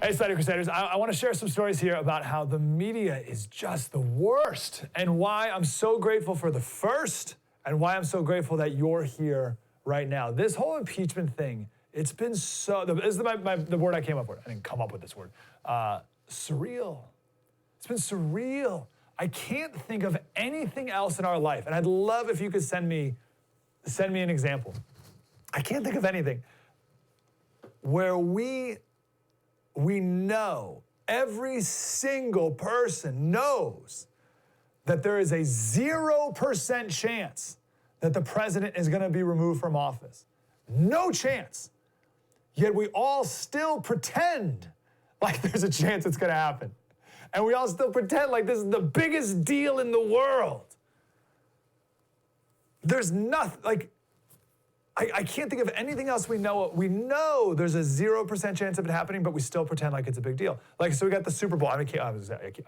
Hey, Slater Crusaders, I want to share some stories here about how the media is just the worst and why I'm so grateful for the first and why I'm so grateful that you're here right now. This whole impeachment thing, it's been so, this is the word I came up with. I didn't come up with this word. Surreal. It's been surreal. I can't think of anything else in our life, and I'd love if you could send me an example. I can't think of anything where we know, every single person knows that there is a 0% chance that the president is going to be removed from office. No chance. Yet we all still pretend like there's a chance it's going to happen. And we all still pretend like this is the biggest deal in the world. There's nothing, like, I can't think of anything else we know. We know there's a 0% chance of it happening, but we still pretend like it's a big deal. Like, so we got the Super Bowl. I'm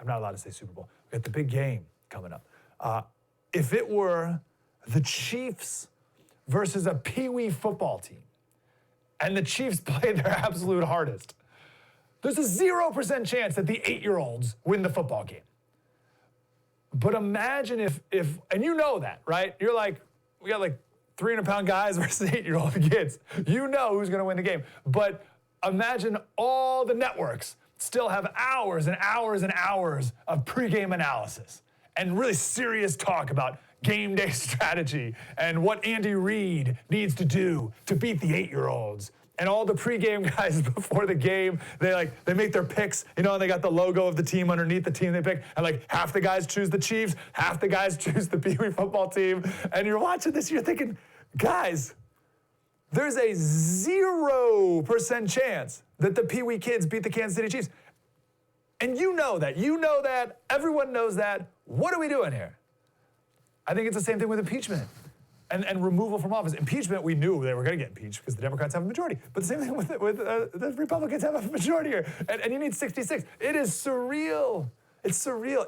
not allowed to say Super Bowl. We got the big game coming up. If it were the Chiefs versus a Pee-wee football team, and the Chiefs played their absolute hardest, there's a 0% chance that the 8-year-olds win the football game. But imagine if, and you know that, right? You're like, we got like 300-pound guys versus 8-year-old kids. You know who's going to win the game. But imagine all the networks still have hours and hours and hours of pregame analysis and really serious talk about game day strategy and what Andy Reid needs to do to beat the 8-year-olds. And all the pregame guys before the game, they make their picks, and they got the logo of the team underneath the team they pick. And like half the guys choose the Chiefs, half the guys choose the Pee-wee football team. And you're watching this, you're thinking, guys, there's a 0% chance that the Pee-wee kids beat the Kansas City Chiefs. And you know that. Everyone knows that. What are we doing here? I think it's the same thing with impeachment and removal from office. Impeachment, we knew they were going to get impeached because the Democrats have a majority. But the same thing with the Republicans have a majority here. And you need 66. It is surreal. It's surreal.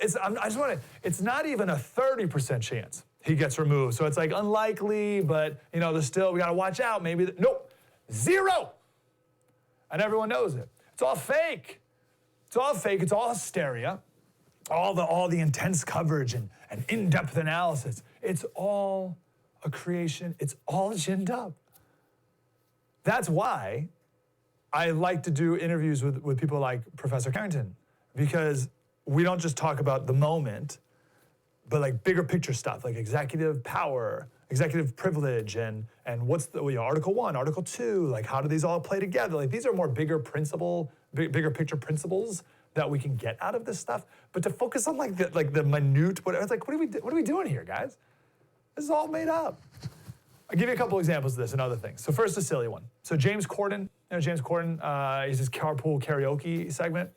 It's not even a 30% chance he gets removed. So it's like unlikely, but there's still, we got to watch out. Maybe, nope, 0. And everyone knows it. It's all fake. It's all fake. It's all hysteria. All the intense coverage and in-depth analysis. It's all a creation. It's all ginned up. That's why I like to do interviews with people like Professor Carrington, because we don't just talk about the moment, but like bigger picture stuff, like executive power, executive privilege, and what's the Article 1, Article 2, like how do these all play together? Like these are more bigger picture principles that we can get out of this stuff. But to focus on like the minute, whatever, it's like, what are we doing here, guys? This is all made up. I'll give you a couple examples of this and other things. So first, a silly one. So James Corden, he's his carpool karaoke segment.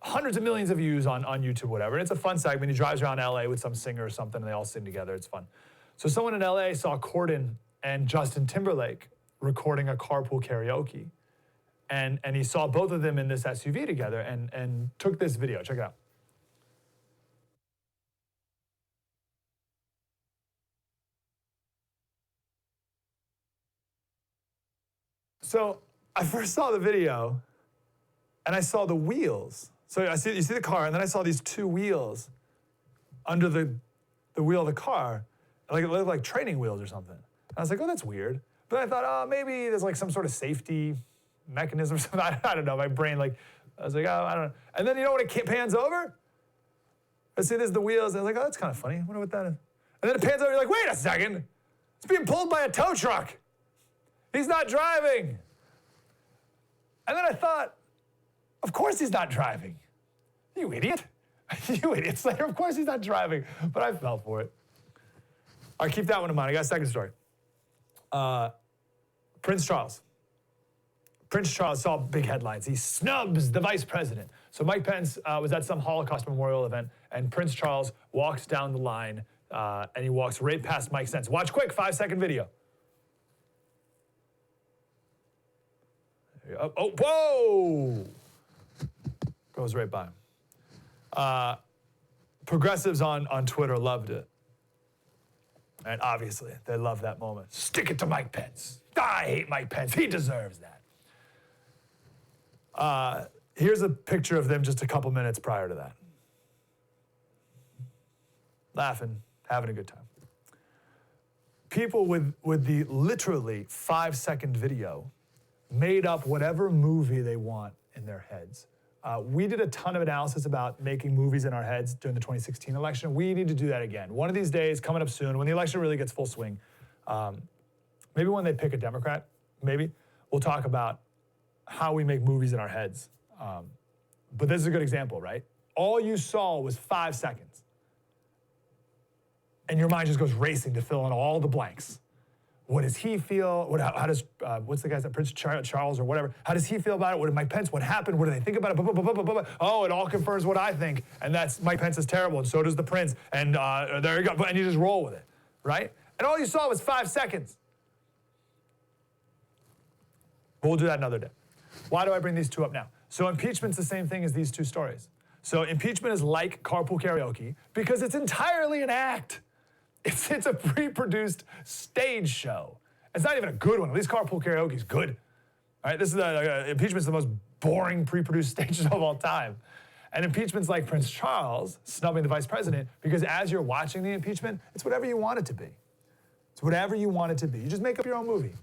Hundreds of millions of views on YouTube, whatever. And it's a fun segment. He drives around LA with some singer or something, and they all sing together. It's fun. So someone in LA saw Corden and Justin Timberlake recording a carpool karaoke. And he saw both of them in this SUV together and took this video. Check it out. So I first saw the video, and I saw the wheels. So you see the car, and then I saw these two wheels under the wheel of the car, like it looked like training wheels or something. And I was like, oh, that's weird. But I thought, oh, maybe there's like some sort of safety mechanism or something. I don't know. My brain, I was like, oh, I don't know. And then when it pans over, I see there's the wheels. And I was like, oh, that's kind of funny. I wonder what that is. And then it pans over. You're like, wait a second. It's being pulled by a tow truck. He's not driving. And then I thought, of course he's not driving. You idiot. You idiot, Slater. Of course he's not driving. But I fell for it. All right, keep that one in mind. I got a second story. Prince Charles. Prince Charles saw big headlines. He snubs the vice president. So Mike Pence was at some Holocaust memorial event, and Prince Charles walks down the line, and he walks right past Mike Pence. Watch quick, 5-second video. Oh, whoa! Goes right by him. Progressives on Twitter loved it. And obviously, they love that moment. Stick it to Mike Pence. I hate Mike Pence. He deserves that. Here's a picture of them just a couple minutes prior to that. Laughing, having a good time. People with the literally 5-second video made up whatever movie they want in their heads. We did a ton of analysis about making movies in our heads during the 2016 election. We need to do that again. One of these days, coming up soon, when the election really gets full swing, maybe when they pick a Democrat, maybe, we'll talk about how we make movies in our heads. But this is a good example, right? All you saw was 5 seconds. And your mind just goes racing to fill in all the blanks. What does he feel? How does, what's the guy's name, Prince Charles or whatever? How does he feel about it? What did Mike Pence, what happened? What do they think about it? Oh, it all confirms what I think. And that's, Mike Pence is terrible, and so does the prince. And there you go, and you just roll with it, right? And all you saw was 5 seconds. But we'll do that another day. Why do I bring these two up now? So impeachment's the same thing as these two stories. So impeachment is like carpool karaoke because it's entirely an act. It's a pre-produced stage show. It's not even a good one. At least carpool karaoke is good. All right, this is impeachment's the most boring pre-produced stage show of all time. And impeachment's like Prince Charles snubbing the vice president because as you're watching the impeachment, it's whatever you want it to be. It's whatever you want it to be. You just make up your own movie.